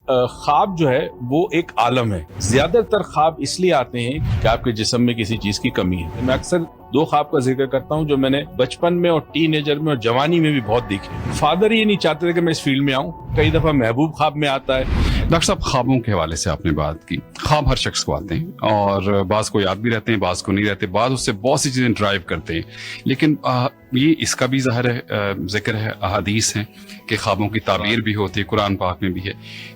خواب جو ہے وہ ایک عالم ہے. زیادہ تر خواب اس لیے آتے ہیں کہ آپ کے جسم میں کسی چیز کی کمی ہے. میں اکثر دو خواب کا ذکر کرتا ہوں جو میں نے بچپن میں اور ٹین ایجر میں اور جوانی میں بھی بہت دیکھے. فادر یہ نہیں چاہتے تھے کہ میں اس فیلڈ میں آؤں. کئی دفعہ محبوب خواب میں آتا ہے. ڈاکٹر صاحب، خوابوں کے حوالے سے آپ نے بات کی. خواب ہر شخص کو آتے ہیں اور بعض کو یاد بھی رہتے ہیں، بعض کو نہیں رہتے، بعض اس سے بہت سی چیزیں ڈرائیو کرتے ہیں. لیکن یہ اس کا بھی ظاہر ہے ذکر ہے، احادیث ہیں کہ خوابوں کی تعبیر بھی ہوتی ہے، قرآن پاک میں بھی ہے.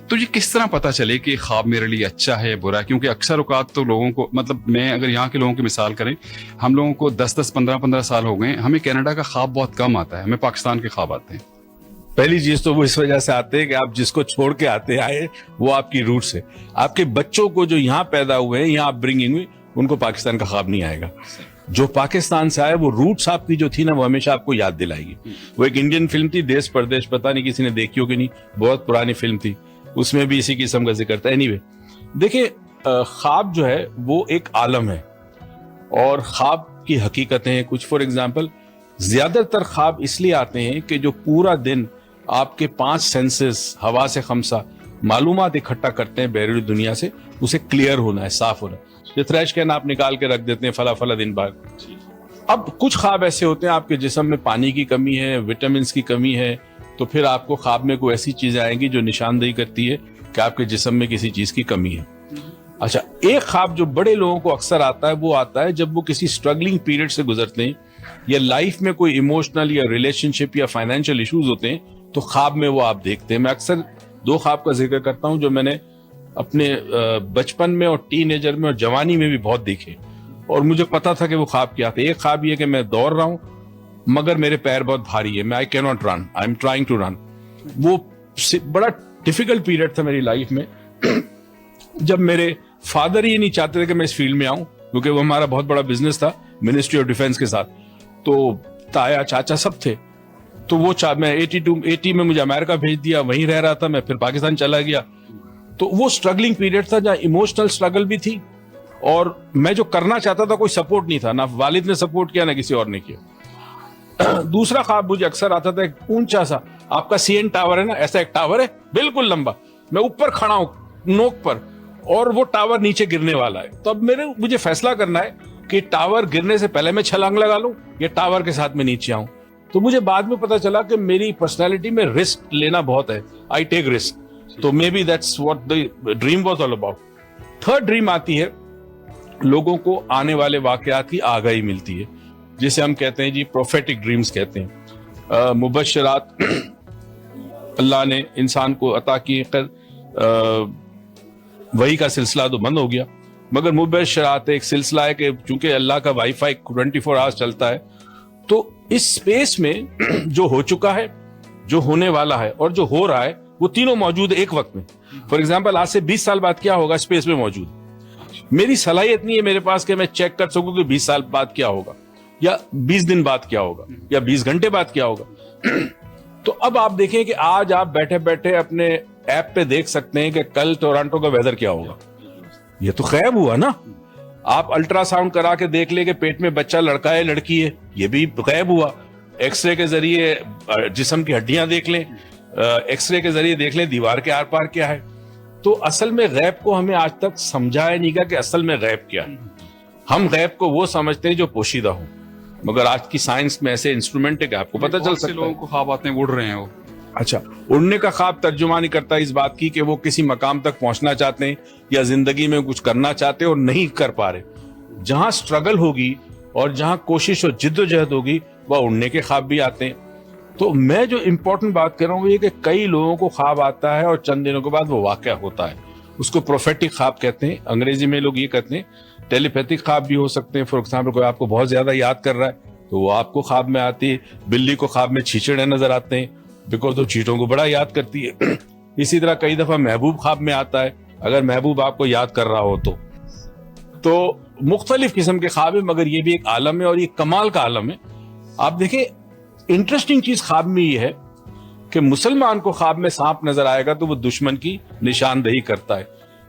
تو یہ کس طرح پتہ چلے کہ خواب میرے لیے اچھا ہے برا ہے؟ کیونکہ اکثر اوقات تو لوگوں کو، مطلب میں اگر یہاں کے لوگوں کی مثال کریں، ہم لوگوں کو 10 15 سال ہو گئے، ہمیں کینیڈا کا خواب بہت کم آتا ہے، ہمیں پاکستان کے خواب آتے ہیں. پہلی چیز تو وہ اس وجہ سے آتے ہیں کہ آپ جس کو چھوڑ کے آئے وہ آپ کی روٹس ہے. آپ کے بچوں کو جو یہاں پیدا ہوئے ہیں، یہاں آپ برنگنگ ہوئی، ان کو پاکستان کا خواب نہیں آئے گا. جو پاکستان سے آئے وہ روٹس آپ کی جو تھی نا، وہ ہمیشہ آپ کو یاد دلائے گی. وہ ایک انڈین فلم تھی دیس پردیش، پتہ نہیں کسی نے دیکھی ہو کہ نہیں، بہت پرانی فلم تھی، اس میں بھی اسی قسم کا ذکر تھا. اینی وے، دیکھیں خواب جو ہے وہ ایک عالم ہے اور خواب کی حقیقتیں کچھ. فار ایگزامپل، زیادہ تر خواب اس لیے آتے ہیں کہ جو پورا دن آپ کے 5 سینسز، ہوا سے خمسہ معلومات اکٹھا کرتے ہیں بیرونی دنیا سے، اسے کلیئر ہونا ہے، صاف ہونا ہے. یہ تھریش کین آپ نکال کے رکھ دیتے ہیں فلا دن بعد. اب کچھ خواب ایسے ہوتے ہیں آپ کے جسم میں پانی کی کمی ہے، وٹامنس کی کمی ہے، تو پھر آپ کو خواب میں کوئی ایسی چیزیں آئیں گی جو نشاندہی کرتی ہے کہ آپ کے جسم میں کسی چیز کی کمی ہے. اچھا، ایک خواب جو بڑے لوگوں کو اکثر آتا ہے وہ آتا ہے جب وہ کسی سٹرگلنگ پیریڈ سے گزرتے ہیں یا لائف میں کوئی ایموشنل یا ریلیشن شپ یا فائنینشیل ایشوز ہوتے ہیں، تو خواب میں وہ آپ دیکھتے ہیں. میں اکثر 2 خواب کا ذکر کرتا ہوں جو میں نے اپنے بچپن میں اور ٹین ایجر میں اور جوانی میں بھی بہت دیکھے اور مجھے پتا تھا کہ وہ خواب کیا تھے. ایک خواب یہ کہ میں دوڑ رہا ہوں مگر میرے پیر بہت بھاری ہے، میں آئی کی not run, I am trying to run. وہ بڑا ڈیفیکلٹ پیریڈ تھا میری لائف میں جب میرے فادر یہ نہیں چاہتے تھے کہ میں اس فیلڈ میں آؤں، کیونکہ وہ ہمارا بہت بڑا بزنس تھا منسٹری آف ڈیفینس کے ساتھ. تو تایا چاچا سب تھے، تو وہ میں 80 میں مجھے امریکہ بھیج دیا، وہیں رہ رہا تھا. میں پھر پاکستان چلا گیا. تو وہ سٹرگلنگ پیریڈ تھا جہاں ایموشنل سٹرگل بھی تھی اور میں جو کرنا چاہتا تھا کوئی سپورٹ نہیں تھا، نہ والد نے سپورٹ کیا نہ کسی اور نے کیا. دوسرا خواب مجھے اکثر آتا تھا، ایک اونچا سا آپ کا CN ٹاور ہے نا، ایسا ایک ٹاور ہے بالکل لمبا، میں اوپر کھڑا ہوں نوک پر اور وہ ٹاور نیچے گرنے والا ہے. تو اب مجھے فیصلہ کرنا ہے کہ ٹاور گرنے سے پہلے میں چھلانگ لگا لوں یا ٹاور کے ساتھ میں نیچے آؤں. تو مجھے بعد میں پتا چلا کہ میری پرسنالٹی میں رسک لینا بہت ہے، آئی ٹیک رسک. تو may be that's what the dream was all about. Third dream آتی ہے، لوگوں کو آنے والے واقعات کی آگاہی ملتی ہے، جسے ہم کہتے ہیں جی پروفیٹک ڈریمز کہتے ہیں. مبشرات اللہ نے انسان کو عطا کی. وحی کا سلسلہ تو بند ہو گیا، مگر مبشرات ایک سلسلہ ہے کہ چونکہ اللہ کا وائی فائی 24 آورس چلتا ہے، تو اس اسپیس میں جو ہو چکا ہے، جو ہونے والا ہے اور جو ہو رہا ہے، وہ تینوں موجود ہے ایک وقت میں. فار ایگزامپل، آج سے 20 سال بعد کیا ہوگا اسپیس میں موجود. میری صلاحیت نہیں ہے میرے پاس کہ میں چیک کر سکوں کہ 20 سال بعد کیا ہوگا یا 20 دن بعد کیا ہوگا یا 20 گھنٹے بعد کیا ہوگا. تو اب آپ دیکھیں کہ آج آپ بیٹھے بیٹھے اپنے ایپ پہ دیکھ سکتے ہیں کہ کل ٹورانٹو کا ویدر کیا ہوگا. یہ تو غیب ہوا نا. آپ الٹرا ساؤنڈ کرا کے دیکھ لیں کہ پیٹ میں بچہ لڑکا ہے لڑکی ہے، یہ بھی غیب ہوا. ایکس رے کے ذریعے جسم کی ہڈیاں دیکھ لیں، ایکس رے کے ذریعے دیکھ لیں دیوار کے آر پار کیا ہے. تو اصل میں غیب کو ہمیں آج تک سمجھایا نہیں گیا کہ اصل میں غیب کیا ہے. ہم غیب کو وہ سمجھتے ہیں جو پوشیدہ ہو، مگر آج کی سائنس میں ایسے انسٹرومنٹ ہے کہ آپ کو پتہ چل سکتا ہے. لوگوں کو خواب آتے ہیں اڑ رہے ہیں وہ. اچھا، اڑنے کا خواب ترجمہ نہیں کرتا اس بات کی کہ وہ کسی مقام تک پہنچنا چاہتے ہیں یا زندگی میں کچھ کرنا چاہتے ہیں اور نہیں کر پا رہے. جہاں سٹرگل ہوگی اور جہاں کوشش اور جد و جہد ہوگی، وہ اڑنے کے خواب بھی آتے ہیں. تو میں جو امپورٹنٹ بات کر رہا ہوں وہ یہ کہ کئی لوگوں کو خواب آتا ہے اور چند دنوں کے بعد وہ واقعہ ہوتا ہے. اس کو پروفیٹک خواب کہتے ہیں. انگریزی میں لوگ یہ کہتے ہیں ٹیلیپیتھک خواب بھی ہو سکتے ہیں. فار ایگزامپل، کوئی آپ کو بہت زیادہ یاد کر رہا ہے تو وہ آپ کو خواب میں آتی ہے. بلی کو خواب میں چھیچڑے نظر آتے ہیں بیکاز وہ چیٹوں کو بڑا یاد کرتی ہے. اسی طرح کئی دفعہ محبوب خواب میں آتا ہے، اگر محبوب آپ کو یاد کر رہا ہو تو مختلف قسم کے خواب ہیں، مگر یہ بھی ایک عالم ہے اور یہ کمال کا عالم ہے. آپ دیکھیں، انٹرسٹنگ چیز خواب میں یہ ہے کہ مسلمان کو خواب میں سانپ نظر آئے گا تو وہ دشمن کی نشاندہی کرتا ہے.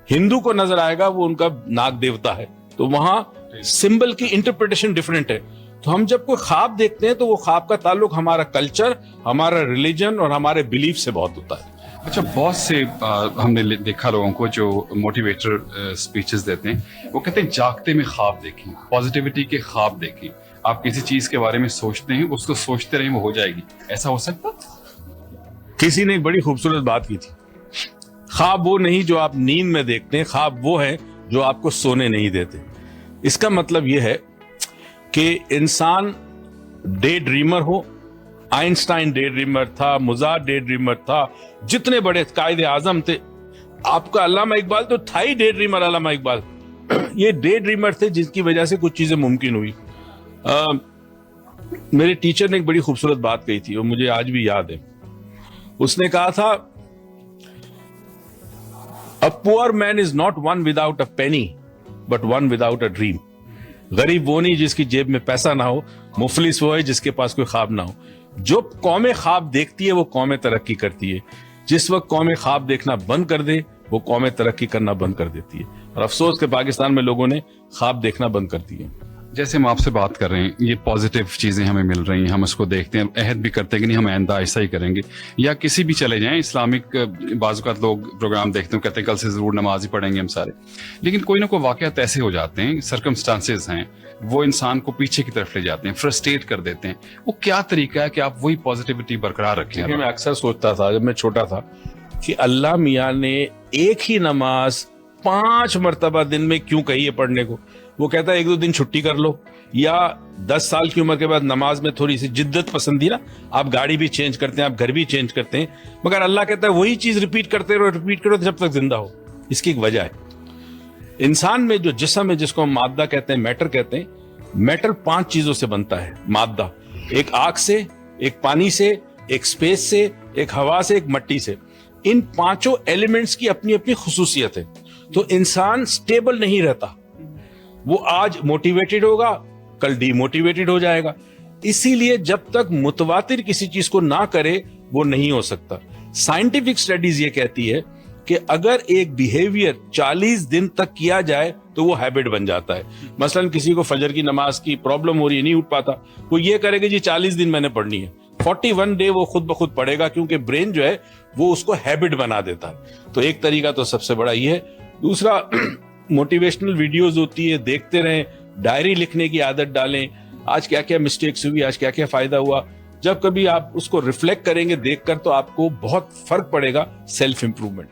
ہندو کو نظر آئے گا وہ ان کا ناگ دیوتا ہے. تو وہاں سمبل کی انٹرپریٹیشن ڈیفرنٹ ہے. تو ہم جب کوئی خواب دیکھتے ہیں تو وہ خواب کا تعلق ہمارا کلچر، ہمارا ریلیجن اور ہمارے بلیف سے بہت ہوتا ہے. اچھا، بہت سے ہم نے دیکھا لوگوں کو جو موٹیویٹر اسپیچز دیتے ہیں، وہ کہتے ہیں جاگتے میں خواب دیکھیں، پازیٹیوٹی کے خواب دیکھیں. آپ کسی چیز کے بارے میں سوچتے ہیں، اس کو سوچتے رہیں، وہ ہو جائے گی. ایسا ہو سکتا؟ کسی نے ایک بڑی خوبصورت بات کی تھی، خواب وہ نہیں جو آپ نیند میں دیکھتے ہیں، خواب وہ ہے جو آپ کو سونے نہیں دیتے. اس کا مطلب یہ ہے کہ انسان ڈے ڈریمر ہو. آئنسٹائن ڈے ڈریمر تھا، موزارٹ ڈے ڈریمر تھا، جتنے بڑے قائد اعظم تھے. آپ کا علامہ اقبال تو تھا ہی ڈے ڈریمر. علامہ اقبال یہ ڈے ڈریمر تھے جس کی وجہ سے کچھ چیزیں ممکن ہوئی. میرے ٹیچر نے ایک بڑی خوبصورت بات کہی تھی، وہ مجھے آج بھی یاد ہے. اس نے کہا تھا A poor man is not one without a penny, but one without a dream. غریب وہ نہیں جس کی جیب میں پیسہ نہ ہو، مفلس وہ ہے جس کے پاس کوئی خواب نہ ہو. جو قومیں خواب دیکھتی ہے وہ قومیں ترقی کرتی ہے. جس وقت قومیں خواب دیکھنا بند کر دے وہ قومیں ترقی کرنا بند کر دیتی ہے. اور افسوس کہ پاکستان میں لوگوں نے خواب دیکھنا بند کر دیے. جیسے ہم آپ سے بات کر رہے ہیں، یہ پازیٹیو چیزیں ہمیں مل رہی ہیں، ہم اس کو دیکھتے ہیں، عہد بھی کرتے ہیں کہ نہیں ہم آئندہ ایسا ہی کریں گے. یا کسی بھی چلے جائیں اسلامک، بعض اوقات لوگ پروگرام دیکھتے ہیں کہتے ہیں کل سے ضرور نماز ہی پڑھیں گے ہم سارے، لیکن کوئی نہ کوئی واقعات ایسے ہو جاتے ہیں، سرکمسٹانسز ہیں، وہ انسان کو پیچھے کی طرف لے جاتے ہیں، فرسٹریٹ کر دیتے ہیں. وہ کیا طریقہ ہے کہ آپ وہی پازیٹیوٹی برقرار رکھیں؟ میں اکثر سوچتا تھا جب میں چھوٹا تھا کہ اللہ میاں نے ایک ہی نماز 5 مرتبہ دن میں کیوں کہی ہے پڑھنے کو. وہ کہتا ہے 1-2 دن چھٹی کر لو، یا 10 سال کی عمر کے بعد نماز میں تھوڑی سی جدت پسندی نا، آپ گاڑی بھی چینج کرتے ہیں، آپ گھر بھی چینج کرتے ہیں، مگر اللہ کہتا ہے وہی چیز ریپیٹ کرتے رہو جب تک زندہ ہو. اس کی ایک وجہ ہے، انسان میں جو جسم ہے جس کو ہم مادہ کہتے ہیں، میٹر کہتے ہیں، میٹر 5 چیزوں سے بنتا ہے. مادہ ایک آگ سے، ایک پانی سے، ایک سپیس سے، ایک ہوا سے، ایک مٹی سے. ان 5 ایلیمنٹس کی اپنی اپنی خصوصیت ہے. تو انسان سٹیبل نہیں رہتا، وہ آج موٹیویٹڈ ہوگا کل ڈی موٹیویٹڈ ہو جائے گا. اسی لیے جب تک متواتر کسی چیز کو نہ کرے وہ نہیں ہو سکتا. سائنٹیفک سٹڈیز یہ کہتی ہے کہ اگر ایک بیہیویئر 40 دن تک کیا جائے تو وہ ہیبٹ بن جاتا ہے. مثلا کسی کو فجر کی نماز کی پرابلم ہو رہی ہے، نہیں اٹھ پاتا، وہ یہ کرے گا جی 40 دن میں نے پڑھنی ہے، 41 ڈے وہ خود بخود پڑھے گا، کیونکہ برین جو ہے وہ اس کو ہیبٹ بنا دیتا ہے. تو ایک طریقہ تو سب سے بڑا یہ ہے. دوسرا موٹیویشنل ویڈیوز ہوتی ہے، دیکھتے رہیں، ڈائری لکھنے کی عادت ڈالیں، آج کیا کیا مسٹیکس ہوئی، آج کیا کیا فائدہ ہوا. جب کبھی آپ اس کو ریفلیکٹ کریں گے دیکھ کر تو آپ کو بہت فرق پڑے گا سیلف امپروومنٹ.